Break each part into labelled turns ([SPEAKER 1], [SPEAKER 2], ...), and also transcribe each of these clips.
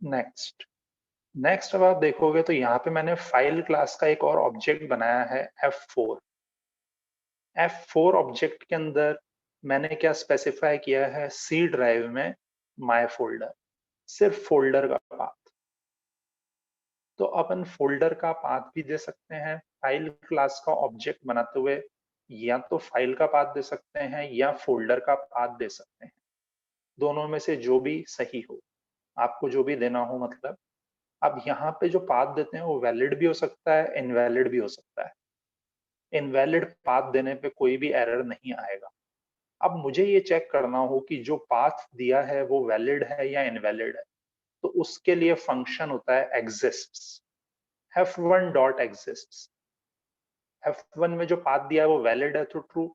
[SPEAKER 1] Next अब आप देखोगे तो यहाँ पे मैंने फाइल क्लास का एक और ऑब्जेक्ट बनाया है F4। F4 ऑब्जेक्ट के अंदर मैंने क्या स्पेसिफाई किया है, सी ड्राइव में माय फोल्डर, सिर्फ फोल्डर का पाथ। तो अपन फोल्डर का पाथ भी दे सकते हैं फाइल क्लास का ऑब्जेक्ट बनाते हुए, या तो फाइल का पाथ दे सकते हैं या फोल्डर का पाथ दे सकते हैं, दोनों में से जो भी सही हो, आपको जो भी देना हो। मतलब अब यहाँ पे जो पाथ देते हैं वो वैलिड भी हो सकता है, इनवैलिड भी हो सकता है। इनवैलिड पाथ देने पे कोई भी एरर नहीं आएगा। अब मुझे ये चेक करना हो कि जो पाथ दिया है वो वैलिड है या इनवैलिड है, तो उसके लिए फंक्शन होता है exists, f1 dot exists। f1 में जो पाथ दिया है वो वैलिड है तो ट्रू,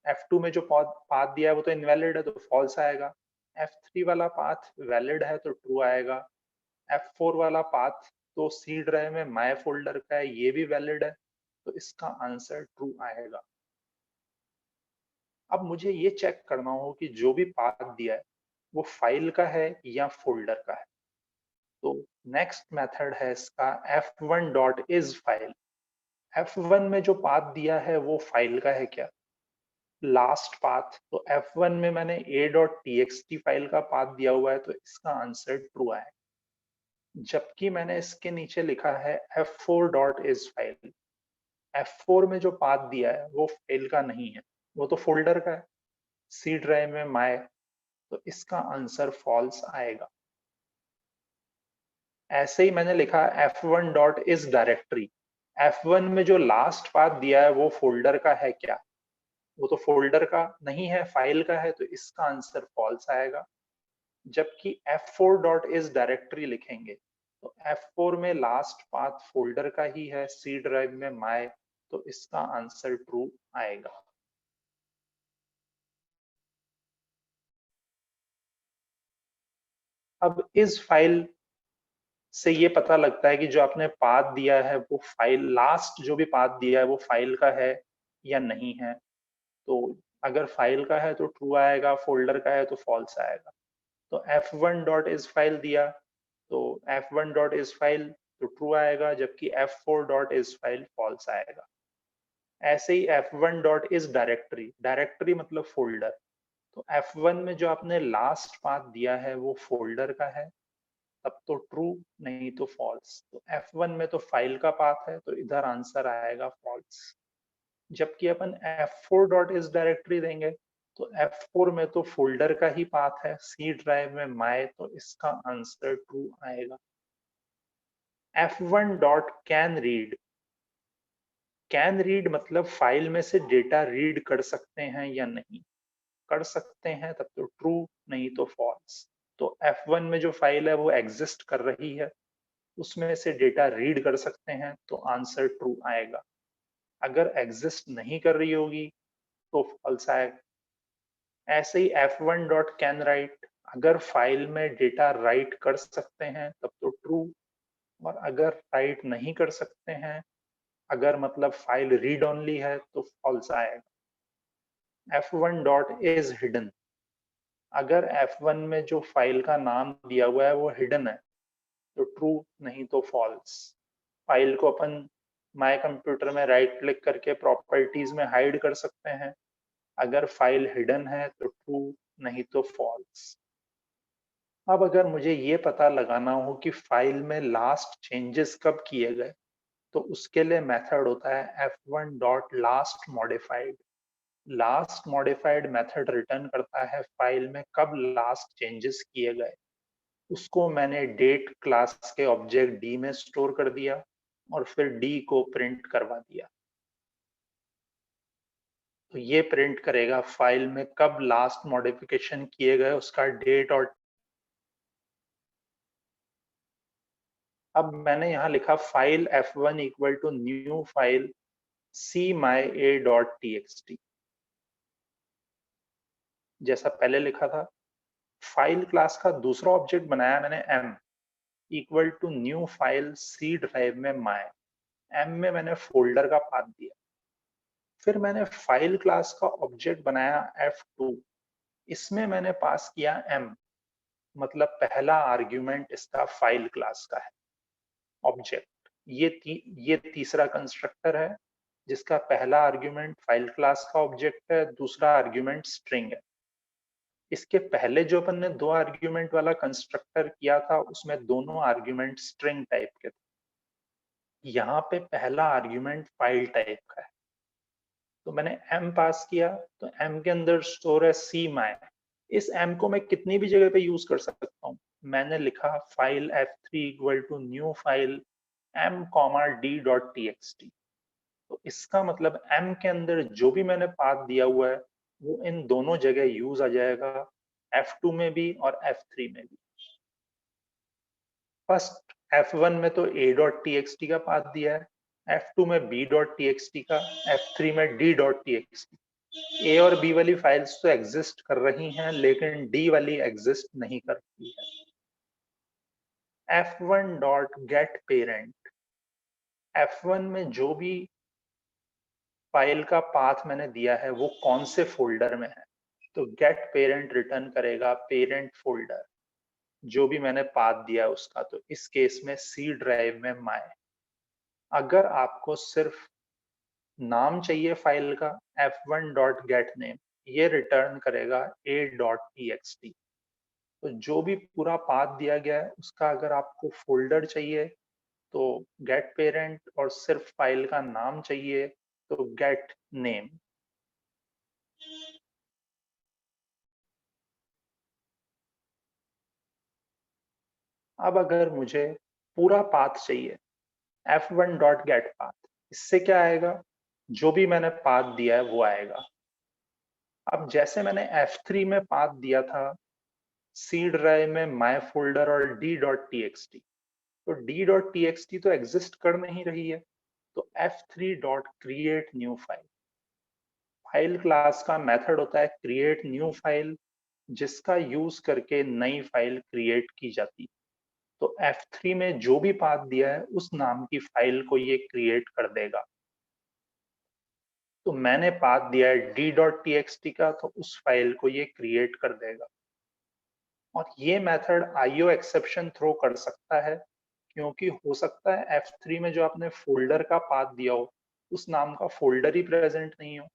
[SPEAKER 1] f2 में जो पाथ दिया है वो तो इनवैलिड है तो फॉल्स आएगा, f3 वाला पाथ वैलिड है तो ट्रू आएगा, f4 वाला पाथ तो सी ड्राइव में माय फोल्डर का है, ये भी वैलिड है, तो इसका आंसर ट्रू आएगा। अब मुझे ये चेक करना हो कि जो भी पाथ दिया है वो फाइल का है या फोल्डर का है। तो नेक्स्ट मेथड है इसका f1 dot is file. f1 में जो पाथ दिया है वो फाइल का है क्या, लास्ट पाथ। तो f1 में मैंने a.txt फाइल का पाथ दिया हुआ है तो इसका आंसर ट्रू आएगा। जबकि मैंने इसके नीचे लिखा है f4 dot is file, f4 में जो पाथ दिया है वो फाइल का नहीं है, वो तो फोल्डर का है, सी ड्राइव में माय, तो इसका आंसर फॉल्स आएगा। ऐसे ही मैंने लिखा f1 dot is directory, f1 में जो लास्ट पाथ दिया है वो फोल्डर का है क्या, वो तो फोल्डर का नहीं है, फाइल का है, तो इसका आंसर फॉल्स आएगा। जबकि f4 डॉट इज डायरेक्टरी लिखेंगे तो f4 में लास्ट पाथ फोल्डर का ही है, सी ड्राइव में माय, तो इसका आंसर ट्रू आएगा। अब इस फाइल से ये पता लगता है कि जो आपने पाथ दिया है वो फाइल, लास्ट जो भी पाथ दिया है वो फाइल का है या नहीं है। तो अगर फाइल का है तो ट्रू आएगा, फोल्डर का है तो फॉल्स आएगा। तो f1 डॉट इज फाइल दिया तो f1 डॉट इज फाइल तो ट्रू आएगा, जबकि f4 dot is file false आएगा। ऐसे ही f1 dot is directory, directory मतलब फोल्डर, तो f1 में जो आपने लास्ट पाथ दिया है वो फोल्डर का है, तब तो ट्रू, नहीं तो फॉल्स। तो f1 में तो फाइल का पाथ है तो इधर आंसर आएगा फॉल्स। जबकि अपन f4 डॉट इस डायरेक्टरी देंगे तो f4 में तो फोल्डर का ही पाथ है, सी ड्राइव में माय, तो इसका आंसर ट्रू आएगा। f1 dot can read, can read मतलब फाइल में से डेटा रीड कर सकते हैं या नहीं, कर सकते हैं तब तो ट्रू, नहीं तो फॉल्स। तो f1 में जो फाइल है वो एग्जिस्ट कर रही है, उसमें से डेटा रीड कर सकते हैं तो आंसर ट्रू आएगा। अगर एग्जिस्ट नहीं कर रही होगी तो फॉल्स आएगा। ऐसे ही f1 डॉट कैन राइट, अगर फाइल में डेटा राइट कर सकते हैं तब तो ट्रू, और अगर राइट नहीं कर सकते हैं, अगर मतलब फाइल रीड ओनली है तो फॉल्स आएगा। f1 डॉट इज हिडन, अगर f1 में जो फाइल का नाम दिया हुआ है वो हिडन है तो ट्रू, नहीं तो फॉल्स। फाइल को अपन माय कंप्यूटर में राइट क्लिक करके प्रॉपर्टीज में हाइड कर सकते हैं, अगर फाइल हिडन है तो ट्रू, नहीं तो फॉल्स। अब अगर मुझे ये पता लगाना हो कि फाइल में लास्ट चेंजेस कब किए गए, तो उसके लिए मेथड होता है f1 dot last modified. Last modified method return करता है फाइल में कब लास्ट चेंजेस किए गए। उसको मैंने डेट क्लास के ऑब्जेक्ट डी में स्टोर कर दिया और फिर डी को प्रिंट करवा दिया। तो ये प्रिंट करेगा फाइल में कब लास्ट मॉडिफिकेशन किए गए, उसका डेट। और अब मैंने यहाँ लिखा file f1 equal to new file cmya.txt, जैसा पहले लिखा था। फाइल क्लास का दूसरा ऑब्जेक्ट बनाया मैंने m equal to new file C drive में माय, m में मैंने फोल्डर का पाथ दिया। फिर मैंने फाइल क्लास का ऑब्जेक्ट बनाया f2, इसमें मैंने पास किया m, मतलब पहला आर्ग्यूमेंट इसका फाइल क्लास का है, ऑब्जेक्ट। ये तीसरा कंस्ट्रक्टर है जिसका पहला आर्ग्यूमेंट फाइल क्लास का ऑब्जेक्ट है, दूसरा आर्ग्यूमेंट स्ट्रिंग है। इसके पहले जो अपन ने दो आर्ग्यूमेंट वाला कंस्ट्रक्टर किया था उसमें दोनों आर्ग्यूमेंट स्ट्रिंग टाइप के थे। यहाँ पे पहला आर्ग्यूमेंट फाइल टाइप का है, तो मैंने m पास किया, तो m के अंदर स्टोर है सी माई। इस m को मैं कितनी भी जगह पे यूज कर सकता हूँ। मैंने लिखा file f3 equal to new file m comma d dot txt। तो इसका मतलब m के अंदर जो भी मैंने पाथ दिया हुआ है वो इन दोनों जगह यूज आ जाएगा, f2 में भी और f3 में भी। फर्स्ट f1 में तो a डॉट txt का पाथ दिया है, f2 में b डॉट txt का, f3 में d डॉट txt। a और b वाली फाइल्स तो एग्जिस्ट कर रही हैं लेकिन d वाली एग्जिस्ट नहीं करती है। f1 dot gate parent, f1 में जो भी फाइल का पाथ मैंने दिया है वो कौन से फोल्डर में है, तो गेट पेरेंट रिटर्न करेगा पेरेंट फोल्डर जो भी मैंने पाथ दिया है उसका। तो इस केस में सी ड्राइव में माय। अगर आपको सिर्फ नाम चाहिए फाइल का, f1 डॉट गेट नेम, ये रिटर्न करेगा a डॉट txt। तो जो भी पूरा पाथ दिया गया है उसका अगर आपको फोल्डर चाहिए तो गेट पेरेंट, और सिर्फ फाइल का नाम चाहिए तो गेट नेम। अब अगर मुझे पूरा पाथ चाहिए, f1 डॉट गेट पाथ, इससे क्या आएगा, जो भी मैंने पाथ दिया है वो आएगा। अब जैसे मैंने f3 में पाथ दिया था सी ड्राइव में माय फोल्डर और d डॉट txt, तो d डॉट txt तो एग्जिस्ट कर नहीं रही है, तो f3 dot create new file. File class का मेथड होता है क्रिएट न्यू फाइल, जिसका यूज करके नई फाइल क्रिएट की जाती है। तो f3 में जो भी पाथ दिया है उस नाम की फाइल को ये क्रिएट कर देगा। तो मैंने पाथ दिया है d डॉट txt का, तो उस फाइल को ये क्रिएट कर देगा। और ये मेथड IO एक्सेप्शन थ्रो कर सकता है, क्योंकि हो सकता है f3 में जो आपने फोल्डर का पाथ दिया हो उस नाम का फोल्डर ही प्रेजेंट नहीं हो।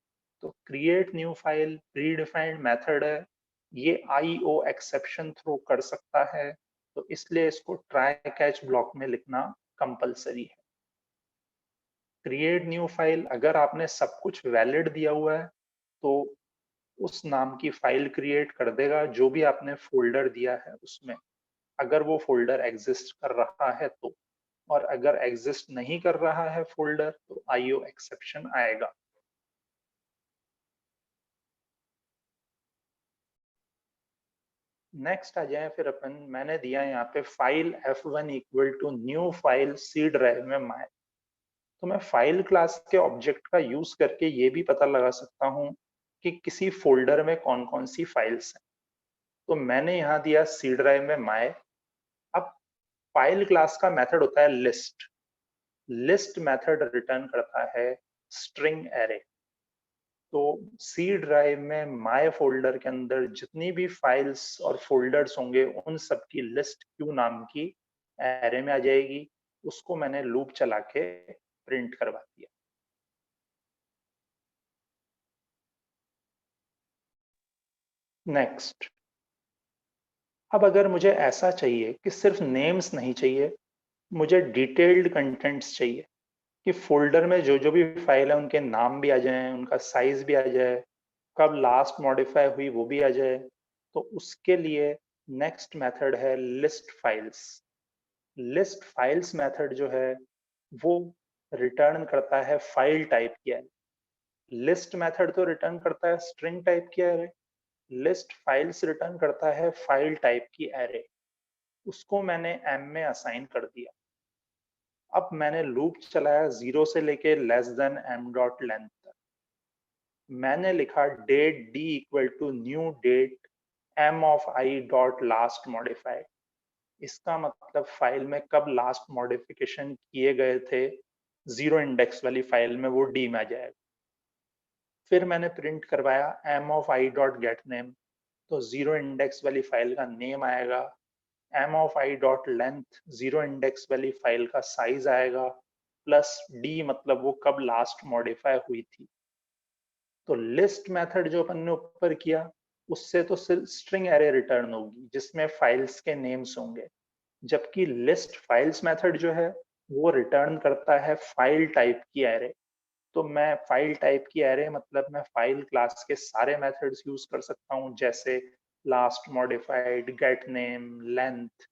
[SPEAKER 1] तो create new file pre defined method है, ये IO एक्सेप्शन थ्रो कर सकता है, तो इसलिए इसको ट्राई कैच ब्लॉक में लिखना कंपलसरी है। क्रिएट न्यू फाइल, अगर आपने सब कुछ वैलिड दिया हुआ है तो उस नाम की फाइल क्रिएट कर देगा जो भी आपने फोल्डर दिया है उसमें, अगर वो फोल्डर एग्जिस्ट कर रहा है तो। और अगर एग्जिस्ट नहीं कर रहा है फोल्डर तो IO एक्सेप्शन आएगा। नेक्स्ट आ जाए फिर अपन, मैंने दिया यहाँ पे file f1 equal to new file C drive में माय। तो मैं फाइल क्लास के ऑब्जेक्ट का यूज करके ये भी पता लगा सकता हूँ कि किसी फोल्डर में कौन कौन सी फाइल्स हैं। तो मैंने यहाँ दिया सी ड्राइव में माय। अब फाइल क्लास का मेथड होता है लिस्ट। लिस्ट मेथड रिटर्न करता है स्ट्रिंग एरे। तो सी ड्राइव में माय फोल्डर के अंदर जितनी भी फाइल्स और फोल्डर्स होंगे उन सब की लिस्ट क्यू नाम की एरे में आ जाएगी। उसको मैंने लूप चला के प्रिंट करवा दिया। नेक्स्ट, अब अगर मुझे ऐसा चाहिए कि सिर्फ नेम्स नहीं चाहिए, मुझे डिटेल्ड कंटेंट्स चाहिए कि फोल्डर में जो जो भी फाइल है उनके नाम भी आ जाएं, उनका साइज भी आ जाए, कब लास्ट मॉडिफाई हुई वो भी आ जाए। तो उसके लिए नेक्स्ट मेथड है list files. List files method जो है वो रिटर्न करता है फाइल टाइप की एरे। लिस्ट मेथड तो रिटर्न करता है स्ट्रिंग टाइप की एरे, लिस्ट फाइल्स रिटर्न करता है फाइल टाइप की एरे। उसको मैंने m में असाइन कर दिया। अब मैंने लूप चलाया 0 से लेके less than m dot length तक। मैंने लिखा date d equal to new date m of i dot last modified. इसका मतलब फाइल में कब लास्ट मॉडिफिकेशन किए गए थे, जीरो इंडेक्स वाली फाइल में वो d में आ जाएगा। फिर मैंने प्रिंट करवाया m of i dot get name. तो जीरो इंडेक्स वाली फाइल का नेम आएगा, m of i dot length zero index वाली फाइल का साइज आएगा, प्लस डी मतलब वो कब लास्ट मॉडिफाई हुई थी। तो लिस्ट मेथड जो अपन ने ऊपर किया उससे तो सिर्फ स्ट्रिंग एरे रिटर्न होगी जिसमें फाइल्स के नेम्स होंगे, जबकि लिस्ट फाइल्स मेथड जो है वो रिटर्न करता है फाइल टाइप की एरे। तो मैं फाइल टाइप की एरे मतलब मैं फाइल क्लास के सारे मेथड्स यूज कर सकता हूँ, जैसे last modified, gate name, length,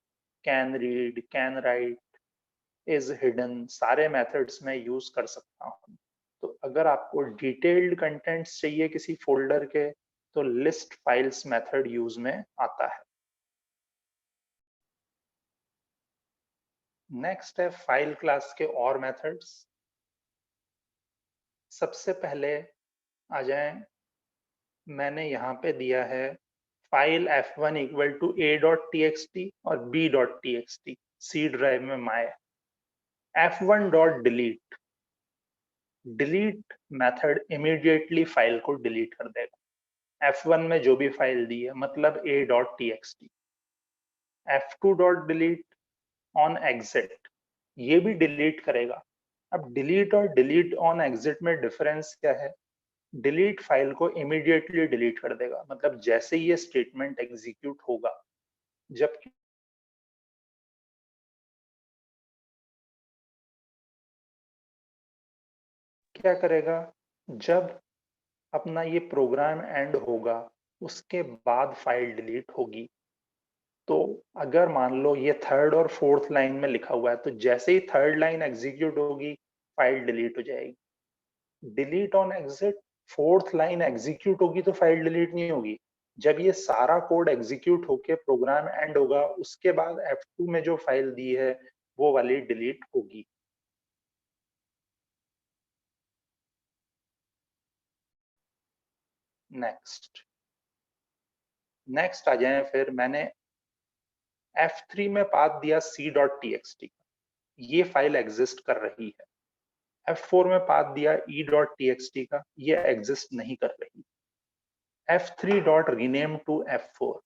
[SPEAKER 1] can read, can write, is hidden, सारे मेथड्स में यूज कर सकता हूँ। तो अगर आपको डिटेल्ड कंटेंट्स चाहिए किसी फोल्डर के तो लिस्ट फाइल्स मेथड यूज में आता है। नेक्स्ट है फाइल क्लास के और मेथड्स। सबसे पहले आ जाएं, मैंने यहाँ पे दिया है file f1 equal to a dot txt और b dot txt C drive में my f1 dot delete, delete method immediately file को डिलीट कर देगा f1 में जो भी फाइल दी है, मतलब a dot txt। f2 dot delete on exit, ये भी डिलीट करेगा। अब डिलीट और डिलीट ऑन एग्जिट में डिफरेंस क्या है? डिलीट फाइल को इमीडिएटली डिलीट कर देगा, मतलब जैसे ही ये स्टेटमेंट एग्जीक्यूट होगा, जबकि क्या करेगा, जब अपना ये प्रोग्राम एंड होगा उसके बाद फाइल डिलीट होगी। तो अगर मान लो ये थर्ड और फोर्थ लाइन में लिखा हुआ है तो जैसे ही थर्ड लाइन एग्जीक्यूट होगी फाइल डिलीट हो जाएगी। Delete on exit, fourth line execute होगी तो फाइल डिलीट नहीं होगी। जब ये सारा कोड एग्जीक्यूट होके प्रोग्राम एंड होगा उसके बाद F2 में जो फाइल दी है वो वाली डिलीट होगी। नेक्स्ट नेक्स्ट आ जाए, फिर मैंने F3 में पाथ दिया c.txt, ये फाइल एग्जिस्ट कर रही है। F4 में पाथ दिया e.txt का, ये एग्जिस्ट नहीं कर रही। F3 dot rename to F4,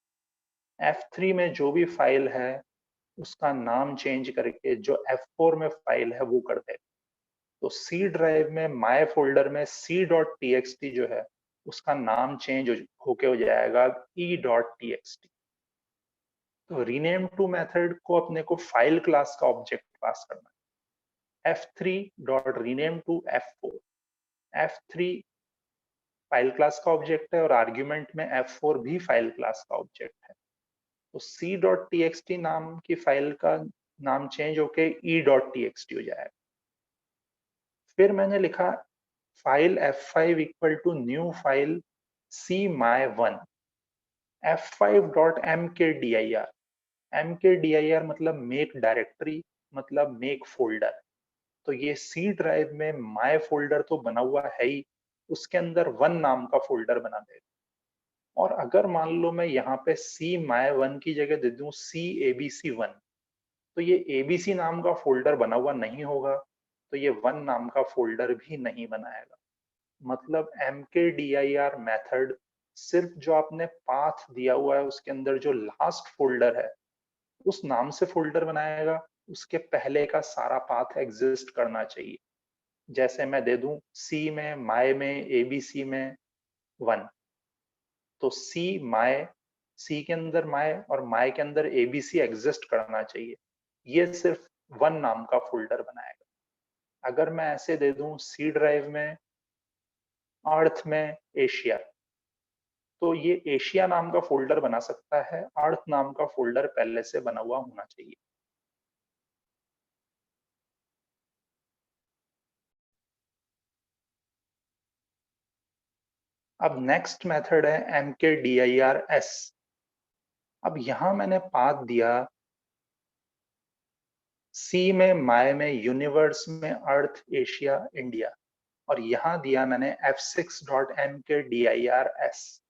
[SPEAKER 1] F3 में जो भी फाइल है उसका नाम चेंज करके जो F4 में फाइल है वो कर देगा। तो C ड्राइव में माय फोल्डर में c.txt जो है उसका नाम चेंज होके हो जाएगा e.txt। तो रीनेम टू मेथड को अपने को फाइल क्लास का ऑब्जेक्ट पास करना है। F3 dot rename to F4, F3 file class का ऑब्जेक्ट है और आर्ग्यूमेंट में F4 भी फाइल क्लास का ऑब्जेक्ट है। तो c.txt नाम की फाइल का नाम चेंज होके e.txt हो जाएगा। फिर मैंने लिखा file f5 equal to new file cmy1, f5 dot mkdir, mkdir मतलब मेक डायरेक्टरी, मतलब मेक फोल्डर। तो ये सी ड्राइव में माय फोल्डर तो बना हुआ है ही, उसके अंदर वन नाम का फोल्डर बना देगा। और अगर मान लो मैं यहाँ पे सी माय वन की जगह दे दूं सी abc1, तो ये abc नाम का फोल्डर बना हुआ नहीं होगा, तो ये वन नाम का फोल्डर भी नहीं बनाएगा। मतलब mkdir मेथड सिर्फ जो आपने पाथ दिया हुआ है उसके अंदर जो लास्ट फोल्डर है उस नाम से फोल्डर बनाएगा, उसके पहले का सारा पाथ एग्जिस्ट करना चाहिए। जैसे मैं दे दूं सी में, माय में, एबीसी में वन, तो सी के अंदर माय और माय के अंदर एबीसी एग्जिस्ट करना चाहिए। ये सिर्फ वन नाम का फोल्डर बनाएगा। अगर मैं ऐसे दे दूं सी ड्राइव में अर्थ में एशिया, तो ये एशिया नाम का फोल्डर बना सकता है, अर्थ नाम का फोल्डर पहले से बना हुआ होना चाहिए। अब नेक्स्ट मेथड है mkdir_s। अब यहां मैंने पाथ दिया सी में, माय में, यूनिवर्स में, अर्थ, एशिया, इंडिया, और यहां दिया मैंने f6.mkdir_s।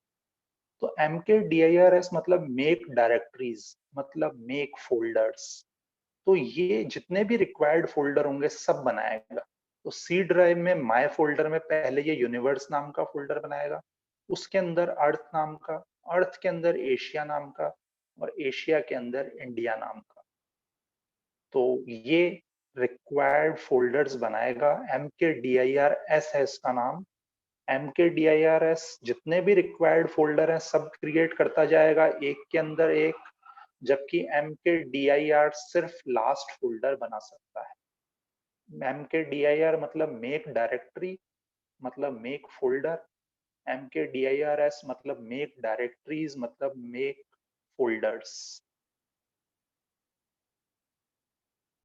[SPEAKER 1] तो mkdir_s मतलब मेक डायरेक्टरीज, मतलब मेक फोल्डर्स। तो ये जितने भी रिक्वायर्ड फोल्डर होंगे सब बनाएगा। तो सी ड्राइव में माय फोल्डर में पहले ये यूनिवर्स नाम का फोल्डर बनाएगा, उसके अंदर अर्थ नाम का, अर्थ के अंदर एशिया नाम का और एशिया के अंदर इंडिया नाम का। तो ये रिक्वायर्ड फोल्डर्स बनाएगा। MKDIRS है इसका नाम। MKDIRS जितने भी रिक्वायर्ड फोल्डर हैं सब क्रिएट करता जाएगा एक के अंदर एक, जबकि MKDIR सिर्फ लास्ट फोल्डर बना सकता है। MKDIR मतलब मेक डायरेक्टरी, मतलब मेक फोल्डर। MKDIRS मतलब मेक डायरेक्टरीज, मतलब मेक फोल्डर्स।